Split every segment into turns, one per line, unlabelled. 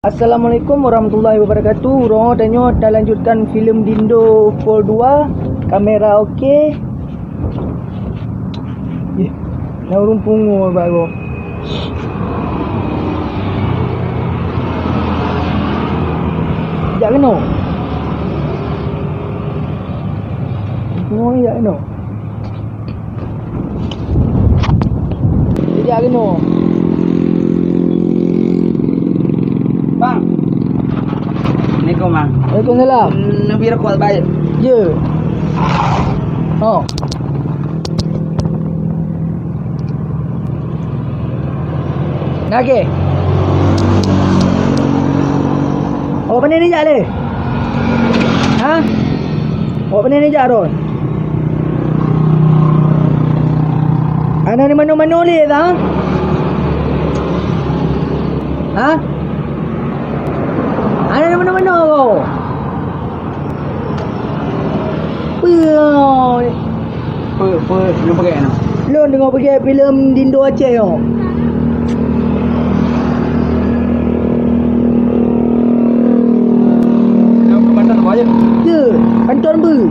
Assalamualaikum warahmatullahi wabarakatuh. Orang tanya dah lanjutkan filem Dindo Film 2. Kamera okey. Nak urung pungoe baru. Jak kena. Pungoe jak kena. Jak kena.
Bang. Assalamualaikum bang.
Waalaikumsalam.
Nabi rekod baik.
Ya. Oh. Nak ke? Awak pandai ni jak le? Ha? Awak pandai ni jak Ron? Anak ni mana-mana le tak? Ha? Anak ni mana-mana kau?
Apa lu pakai anak?
Lu tengok pergi filem Dindo Aceh kau.
Lu Panton apa aja?
Ya, Panton ber.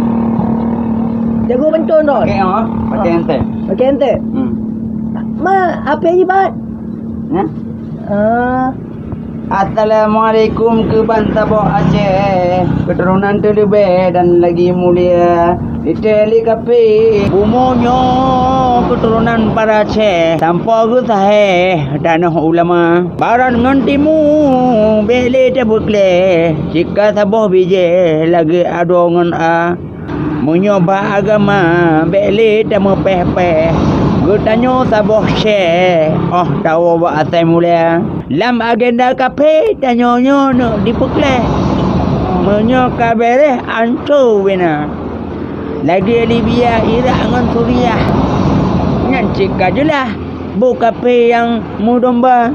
Jago Panton dah.
Pakai apa? Pakai ente.
Pakai ente. Ma, apa yang ibat?
Ya?
Ah,
Assalamualaikum ke Bantabok Aceh, keturunan terlebih dan lagi mulia di teli kafe. Umumnya keturunan para Aceh tanpa gutahe dan ulama baran ngantimu beli tebukle jika sabuh bije lagi adongan a menyoba agama beli temu peh-peh gutanya sabuh syekh tahu buat atai mulia lam agenda kafe tanyonya nak dipukle menyo kabere antu wena lagi Libya Iraq dengan Suriah nyancik ajalah bu kafe yang mudomba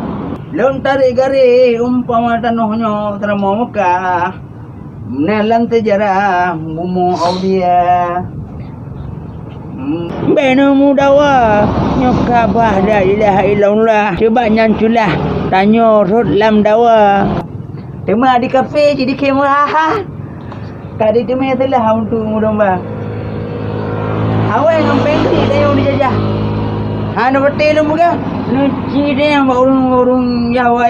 lon tarik gari umpama tanahnya terma Mekah menelan sejarah gumo aulia Beno mudawa nyoka bah la ilaha illallah cuba nyanculah tanyo rut lam dawa tema di kafe jadi kamera kadi tema telah untuk mudomba awak ngapain ni dia dijajah ana betul bukan nu ciri yang urung yawa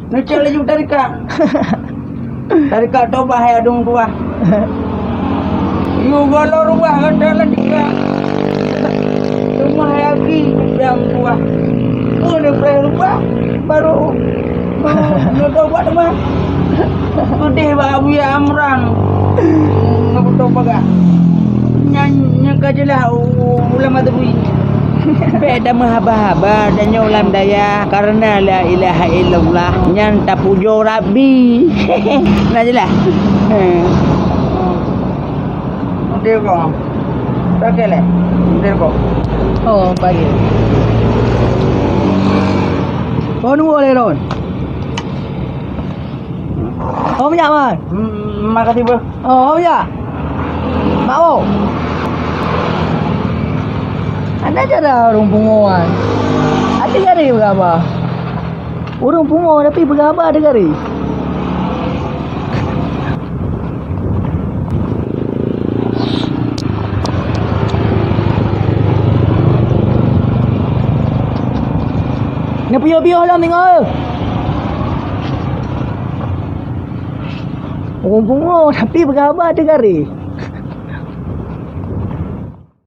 nu cale ju tarika tobah ya dong tua yu galo rumah kandalan dika rumah lagi yang tua udah berubah baru tobat mah udah babu ya amran tobat gak nyanyi kajelah ulama tebui beda mahaba-haba dan ulam daya karena la ilaha illallah nyanta pujo rabbi nah jelah dia kok tak le dia kok
oh pagi. Kau nunggu le Ron. Oh banyak man.
Makasih bro.
Oh banyak. Mau. Anda cara urung pungoan. Ada gari berapa? Urung pungo tapi berapa ada gari? Ni piyo-piyo lah tengok. Urung pungo tapi berapa ada gari?